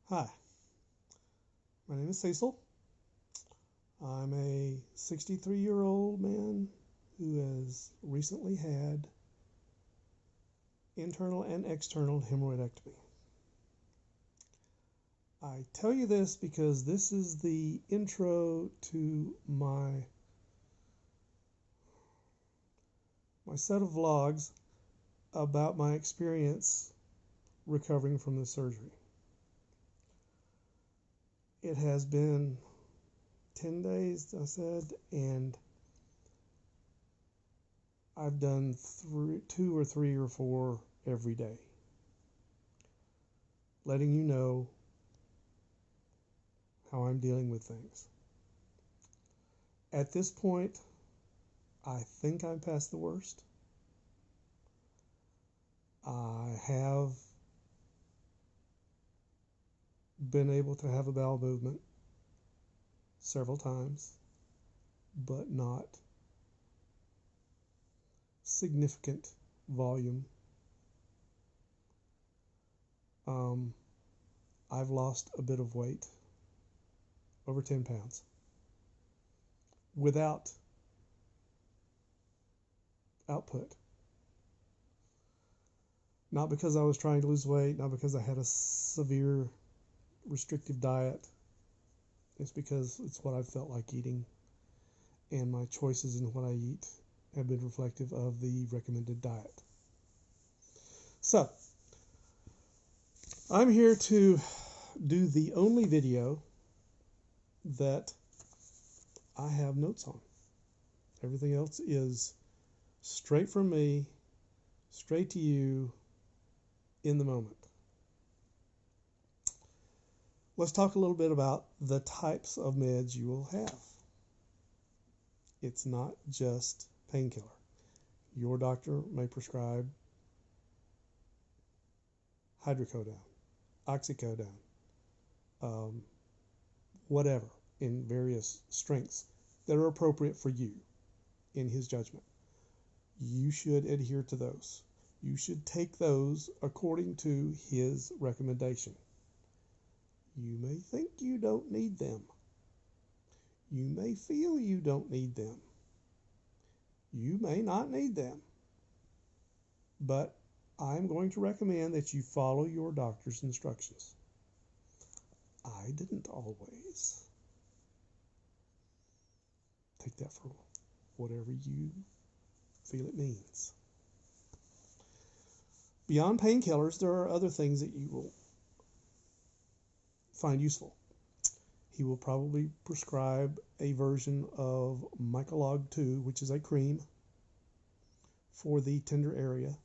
Hi, my name is Cecil. I'm a 63-year-old man who has recently had internal and external hemorrhoidectomy. I tell you this because this is the intro to my set of vlogs about my experience recovering from the surgery. It has been 10 days, I said, and I've done 2 or 3 or 4 every day, letting you know how I'm dealing with things. At this point, I think I'm past the worst. I have been able to have a bowel movement several times, but not significant volume. I've lost a bit of weight, over 10 pounds, without output. Not because I was trying to lose weight, not because I had a severe restrictive diet. It's because it's what I felt like eating, and my choices in what I eat have been reflective of the recommended diet. So, I'm here to do the only video that I have notes on. Everything else is straight from me, straight to you, in the moment. Let's talk a little bit about the types of meds you will have. It's not just painkiller. Your doctor may prescribe hydrocodone, oxycodone, whatever, in various strengths that are appropriate for you in his judgment. You should adhere to those. You should take those according to his recommendation. You may think you don't need them. You may feel you don't need them. You may not need them. But I'm going to recommend that you follow your doctor's instructions. I didn't always. Take that for whatever you feel it means. Beyond painkillers, there are other things that you will find useful. He will probably prescribe a version of Mycolog 2, which is a cream for the tender area.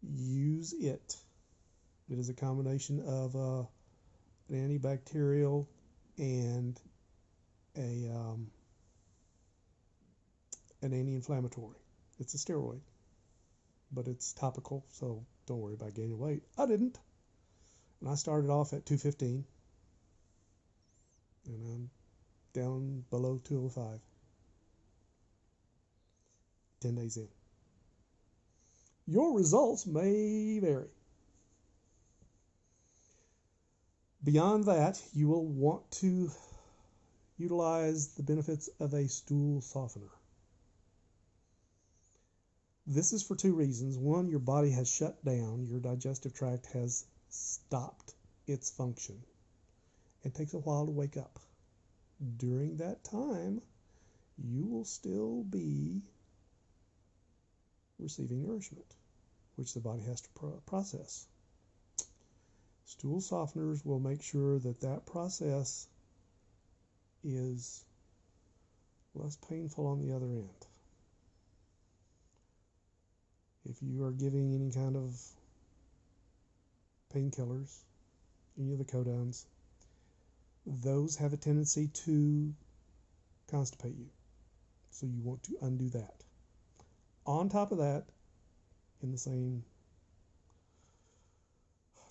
Use it. It is a combination of an antibacterial and an anti-inflammatory. It's a steroid, but it's topical, so don't worry about gaining weight. I didn't. And I started off at 215, and I'm down below 205, 10 days in. Your results may vary. Beyond that, you will want to utilize the benefits of a stool softener. This is for 2 reasons. One, your body has shut down. Your digestive tract has stopped its function. It takes a while to wake up. During that time, you will still be receiving nourishment, which the body has to process. Stool softeners will make sure that that process is less painful on the other end. If you are giving any kind of painkillers, any of the codones, those have a tendency to constipate you. So you want to undo that. On top of that, in the same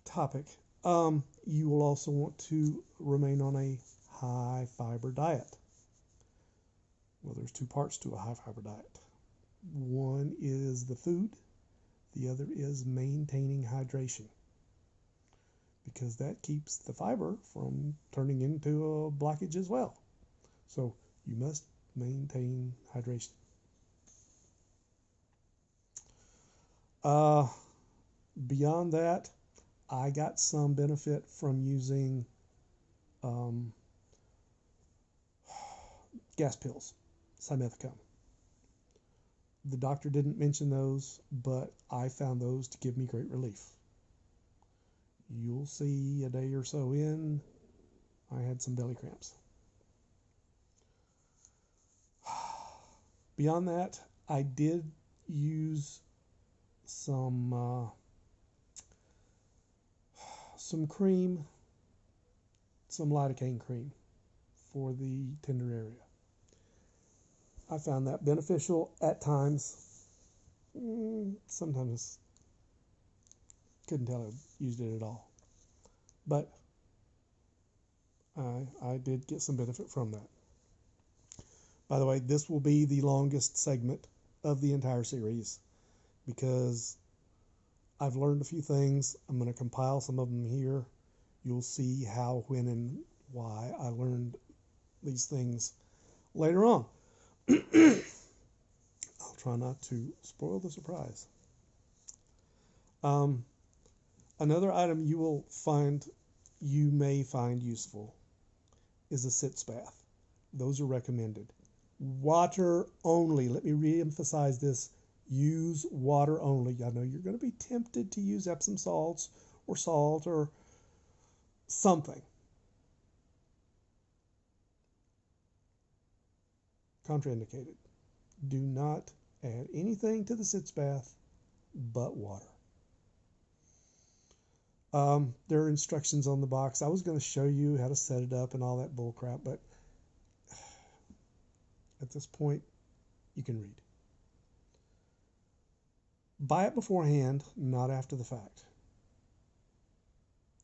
topic, you will also want to remain on a high fiber diet. Well, there's 2 parts to a high fiber diet. One is the food, the other is maintaining hydration. because that keeps the fiber from turning into a blockage as well. So you must maintain hydration. Beyond that, I got some benefit from using gas pills, simethicone. The doctor didn't mention those, but I found those to give me great relief. You'll see a day or so in, I had some belly cramps. Beyond that, I did use some cream, some lidocaine cream for the tender area. I found that beneficial at times. Sometimes couldn't tell I used it at all. But I did get some benefit from that. By the way, this will be the longest segment of the entire series because I've learned a few things. I'm going to compile some of them here. You'll see how, when, and why I learned these things later on. I'll try not to spoil the surprise. Another item you may find useful is a sitz bath. Those are recommended. Water only. Let me re-emphasize this. Use water only. I know you're going to be tempted to use Epsom salts or salt or something. Contraindicated. Do not add anything to the sitz bath but water. There are instructions on the box. I was going to show you how to set it up and all that bull crap, but at this point, you can read. Buy it beforehand, not after the fact.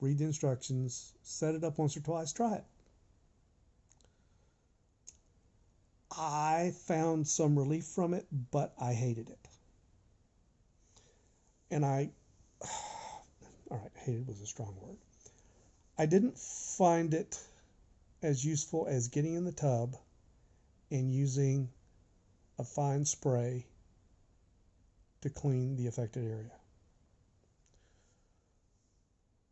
Read the instructions, set it up once or twice, try it. I found some relief from it, but I hated it. And hated was a strong word. I didn't find it as useful as getting in the tub and using a fine spray to clean the affected area.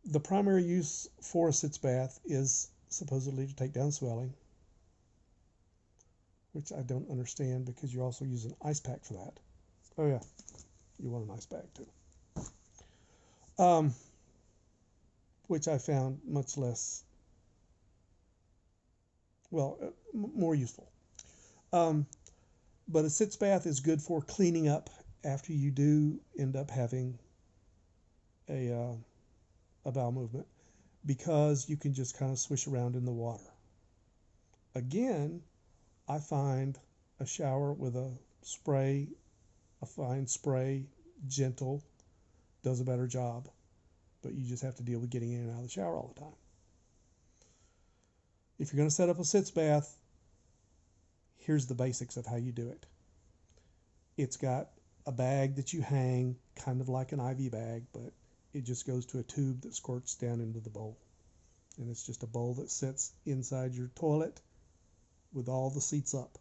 The primary use for a sitz bath is supposedly to take down swelling, which I don't understand because you're also using an ice pack for that. Oh yeah, you want an ice bag too. Which I found much less, more useful. But a sitz bath is good for cleaning up after you do end up having a bowel movement, because you can just kind of swish around in the water. Again, I find a shower with a fine spray, gentle, does a better job. But you just have to deal with getting in and out of the shower all the time. If you're going to set up a sitz bath, here's the basics of how you do it. It's got a bag that you hang, kind of like an IV bag, but it just goes to a tube that squirts down into the bowl. And it's just a bowl that sits inside your toilet with all the seats up.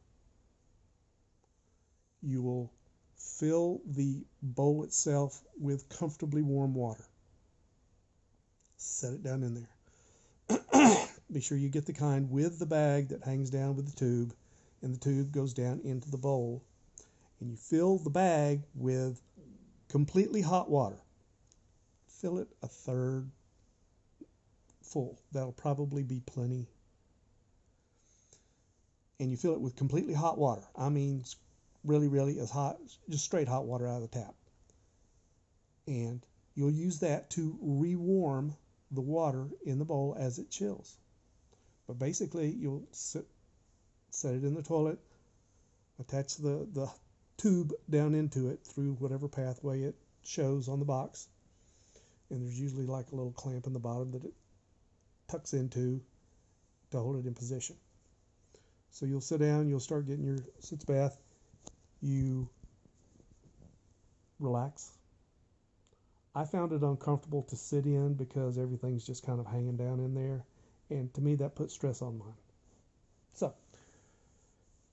You will fill the bowl itself with comfortably warm water. Set it down in there. Be sure you get the kind with the bag that hangs down with the tube, and the tube goes down into the bowl. And you fill the bag with completely hot water. Fill it a third full. That'll probably be plenty. And you fill it with completely hot water. I mean, really, really as hot, just straight hot water out of the tap. And you'll use that to rewarm the water in the bowl as it chills. But basically, you'll set it in the toilet, attach the tube down into it through whatever pathway it shows on the box. And there's usually like a little clamp in the bottom that it tucks into to hold it in position. So you'll sit down, you'll start getting your sitz bath. You relax. I found it uncomfortable to sit in because everything's just kind of hanging down in there. And to me, that puts stress on mine. So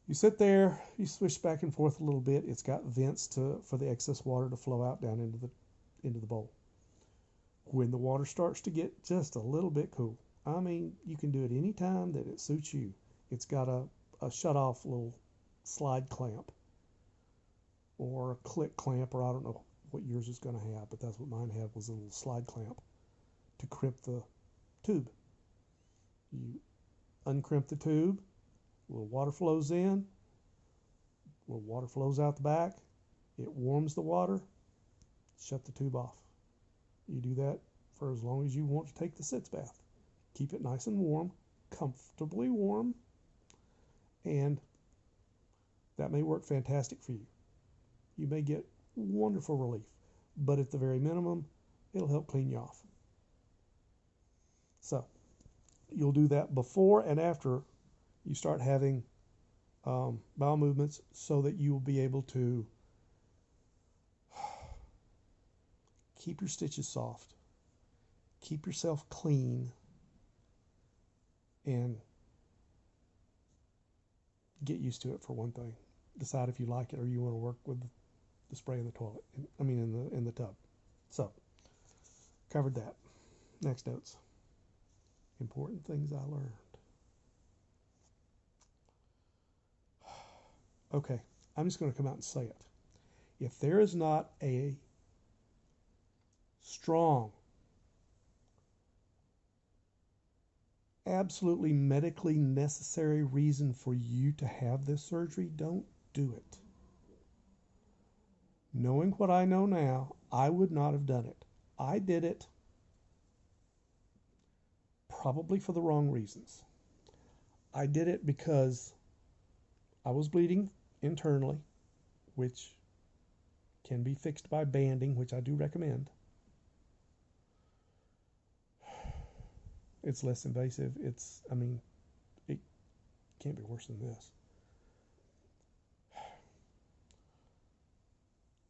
you sit there, you swish back and forth a little bit. It's got vents for the excess water to flow out down into the bowl. When the water starts to get just a little bit cool, I mean, you can do it any time that it suits you. It's got a shut-off little slide clamp or a click clamp, or I don't know what yours is going to have, but that's what mine had, was a little slide clamp to crimp the tube. You uncrimp the tube, a little water flows in, a little water flows out the back, it warms the water, shut the tube off. You do that for as long as you want to take the sitz bath. Keep it nice and warm, comfortably warm, and that may work fantastic for you. You may get wonderful relief, but at the very minimum, it'll help clean you off. So you'll do that before and after you start having bowel movements, so that you will be able to keep your stitches soft, keep yourself clean, and get used to it, for one thing. Decide if you like it or you want to work with the spray in the toilet. In the tub. So, covered that. Next notes. Important things I learned. Okay, I'm just going to come out and say it. If there is not a strong, absolutely medically necessary reason for you to have this surgery, don't do it. Knowing what I know now, I would not have done it. I did it probably for the wrong reasons. I did it because I was bleeding internally, which can be fixed by banding, which I do recommend. It's less invasive. It can't be worse than this.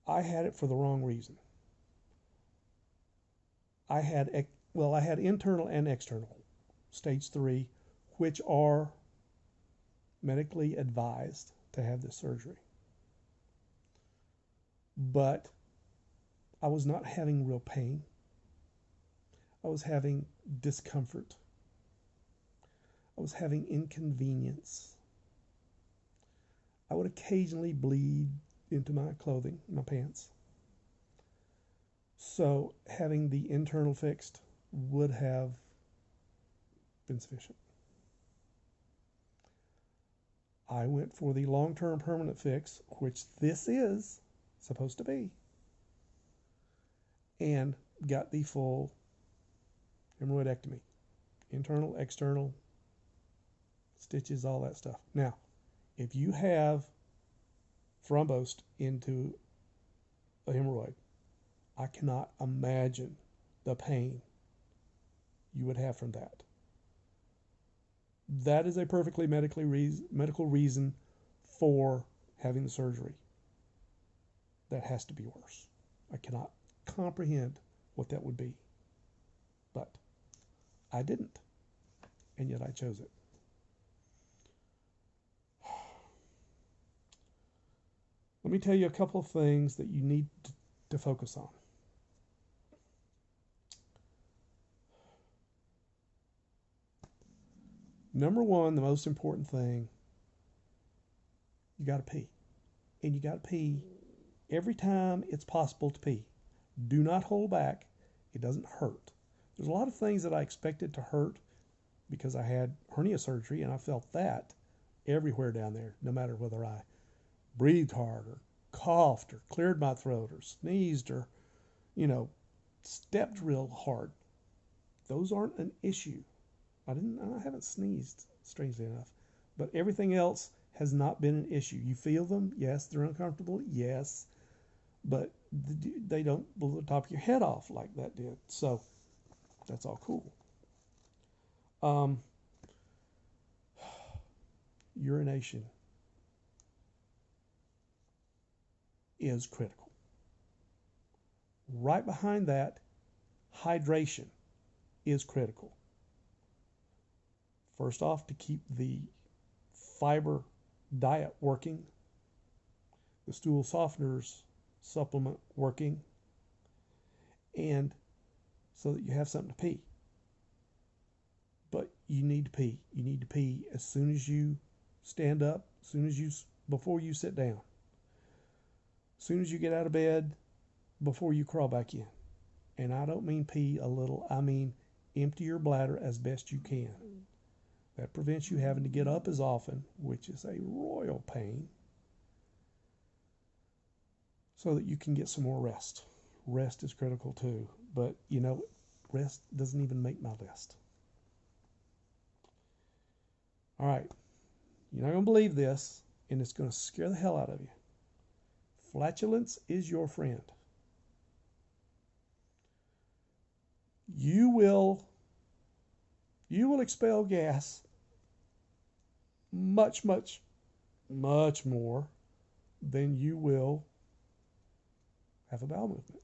I had it for the wrong reason. I had internal and external, stage 3, which are medically advised to have this surgery. But I was not having real pain. I was having discomfort. I was having inconvenience. I would occasionally bleed into my clothing, my pants. So having the internal fixed would have been sufficient. I went for the long-term permanent fix, which this is supposed to be, and got the full hemorrhoidectomy. Internal, external, stitches, all that stuff. Now, if you have thrombosed into a hemorrhoid, I cannot imagine the pain you would have from that. That is a perfectly medical reason for having the surgery. That has to be worse. I cannot comprehend what that would be. But I didn't, and yet I chose it. Let me tell you a couple of things that you need to focus on. Number one, the most important thing, you got to pee. And you got to pee every time it's possible to pee. Do not hold back. It doesn't hurt. There's a lot of things that I expected to hurt because I had hernia surgery, and I felt that everywhere down there, no matter whether I breathed hard or coughed or cleared my throat or sneezed or, stepped real hard. Those aren't an issue. I haven't sneezed, strangely enough, but everything else has not been an issue. You feel them? Yes. They're uncomfortable? Yes. But they don't blow the top of your head off like that did. So that's all cool. Urination is critical. Right behind that, hydration is critical. First off, to keep the fiber diet working, the stool softeners supplement working, and so that you have something to pee. But you need to pee. You need to pee as soon as you stand up, before you sit down, as soon as you get out of bed, before you crawl back in. And I don't mean pee a little, I mean empty your bladder as best you can. That prevents you having to get up as often, which is a royal pain, so that you can get some more rest. Rest is critical too, but rest doesn't even make my list. All right, you're not going to believe this, and it's going to scare the hell out of you. Flatulence is your friend. You will expel gas much, much, much more than you will have a bowel movement.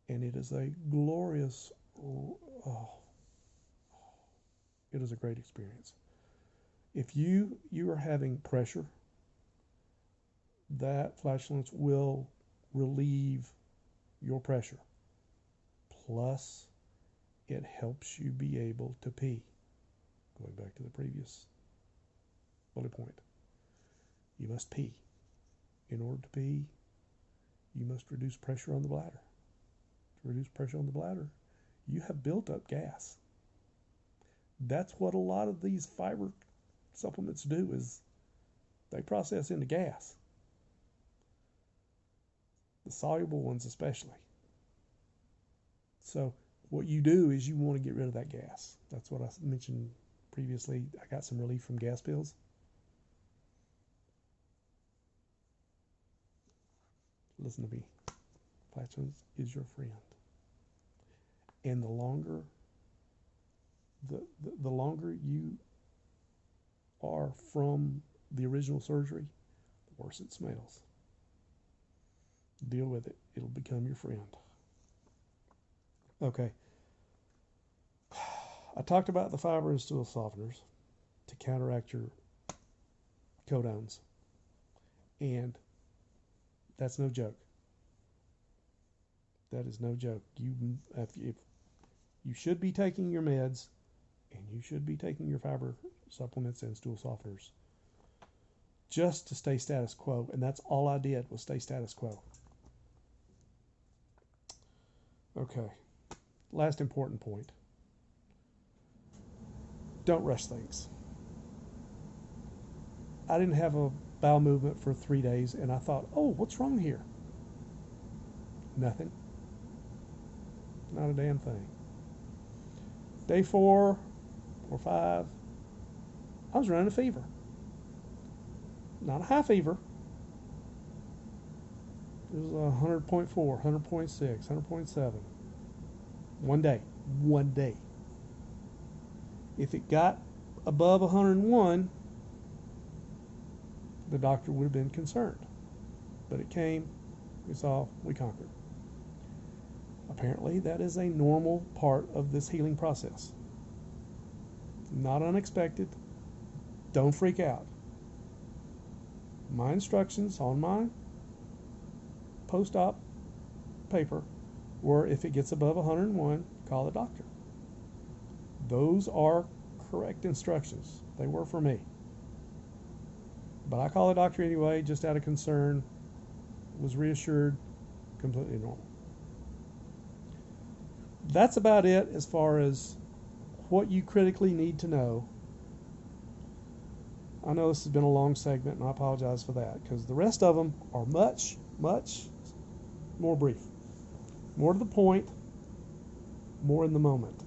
And it is a glorious, it is a great experience. If you are having pressure, that flatulence will relieve your pressure. Plus, it helps you be able to pee. Going back to the previous bullet point. You must pee. In order to pee, you must reduce pressure on the bladder. To reduce pressure on the bladder, you have built up gas. That's what a lot of these fiber supplements do, is they process into gas. The soluble ones especially. So what you do is you want to get rid of that gas. That's what I mentioned previously. I got some relief from gas pills. Listen to me. Flatulence is your friend. And the longer you are from the original surgery, the worse it smells. Deal with it. It'll become your friend. Okay. I talked about the fiber and stool softeners to counteract your codones. And that's no joke. That is no joke. You should be taking your meds, and you should be taking your fiber supplements and stool softeners just to stay status quo. And that's all I did, was stay status quo. Okay. Last important point. Don't rush things. I didn't have a bowel movement for 3 days, and I thought, oh, what's wrong here? Nothing. Not a damn thing. Day 4 or 5, I was running a fever. Not a high fever. It was 100.4, 100.6, 100.7. One day. If it got above 101, the doctor would have been concerned. But it came, we saw, we conquered. Apparently, that is a normal part of this healing process. Not unexpected. Don't freak out. My instructions on my post-op paper were, if it gets above 101, call the doctor. Those are correct instructions. They were for me. But I called the doctor anyway, just out of concern. Was reassured, completely normal. That's about it as far as what you critically need to know. I know this has been a long segment, and I apologize for that, because the rest of them are much, much more brief. More to the point, more in the moment.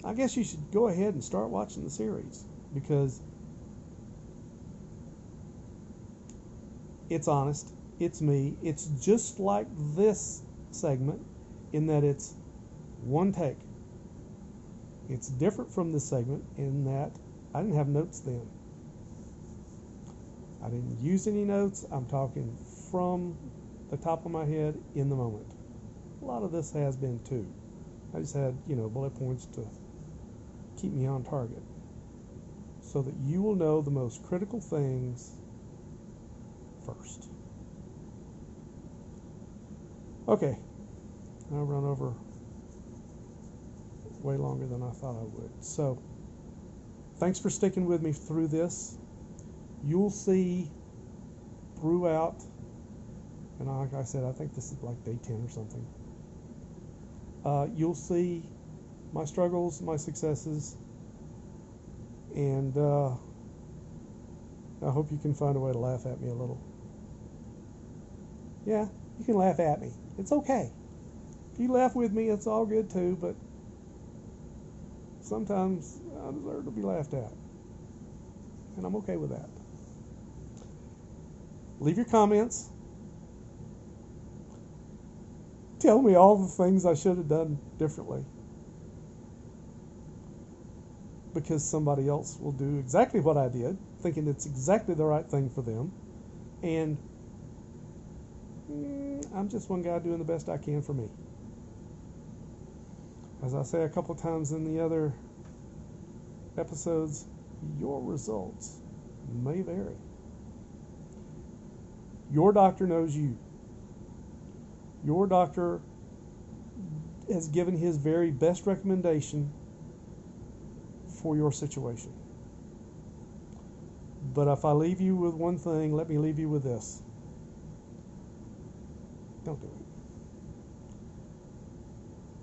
I guess you should go ahead and start watching the series, because it's honest, it's me, it's just like this segment in that it's one take. It's different from this segment in that I didn't have notes then. I didn't use any notes. I'm talking from the top of my head in the moment. A lot of this has been too. I just had, bullet points to keep me on target, so that you will know the most critical things first. Okay, I've run over way longer than I thought I would. So, thanks for sticking with me through this. You'll see throughout, and like I said, I think this is like day 10 or something. You'll see my struggles, my successes, and I hope you can find a way to laugh at me a little. Yeah, you can laugh at me. It's okay. If you laugh with me, it's all good too, but sometimes I deserve to be laughed at, and I'm okay with that. Leave your comments. Tell me all the things I should have done differently, because somebody else will do exactly what I did, thinking it's exactly the right thing for them, and I'm just one guy doing the best I can for me. As I say a couple times in the other episodes, your results may vary. Your doctor knows you. Your doctor has given his very best recommendation for your situation. But if I leave you with one thing, let me leave you with this. Don't do it.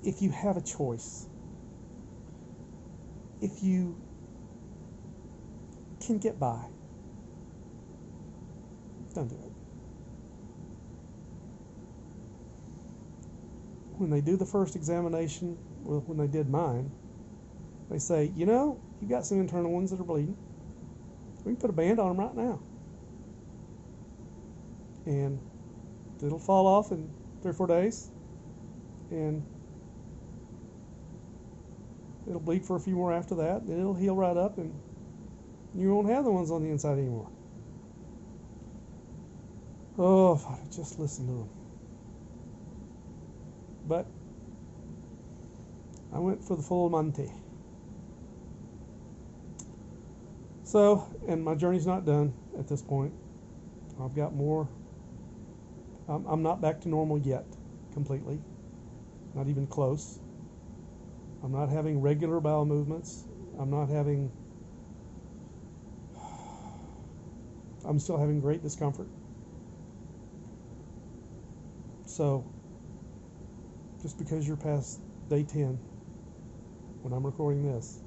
If you have a choice, if you can get by, don't do it. When they do the first examination, well, when they did mine, they say, you've got some internal ones that are bleeding. We can put a band on them right now. And it'll fall off in 3 or 4 days. And it'll bleed for a few more after that. Then it'll heal right up, and you won't have the ones on the inside anymore. Oh, if I'd have just listened to them. But I went for the full Monty. So, and my journey's not done at this point. I've got more. I'm not back to normal yet, completely. Not even close. I'm not having regular bowel movements. I'm still having great discomfort. So, just because you're past day 10 when I'm recording this,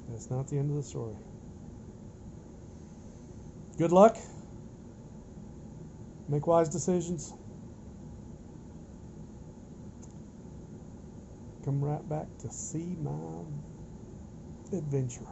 that's not the end of the story. Good luck. Make wise decisions. Come right back to see my adventure.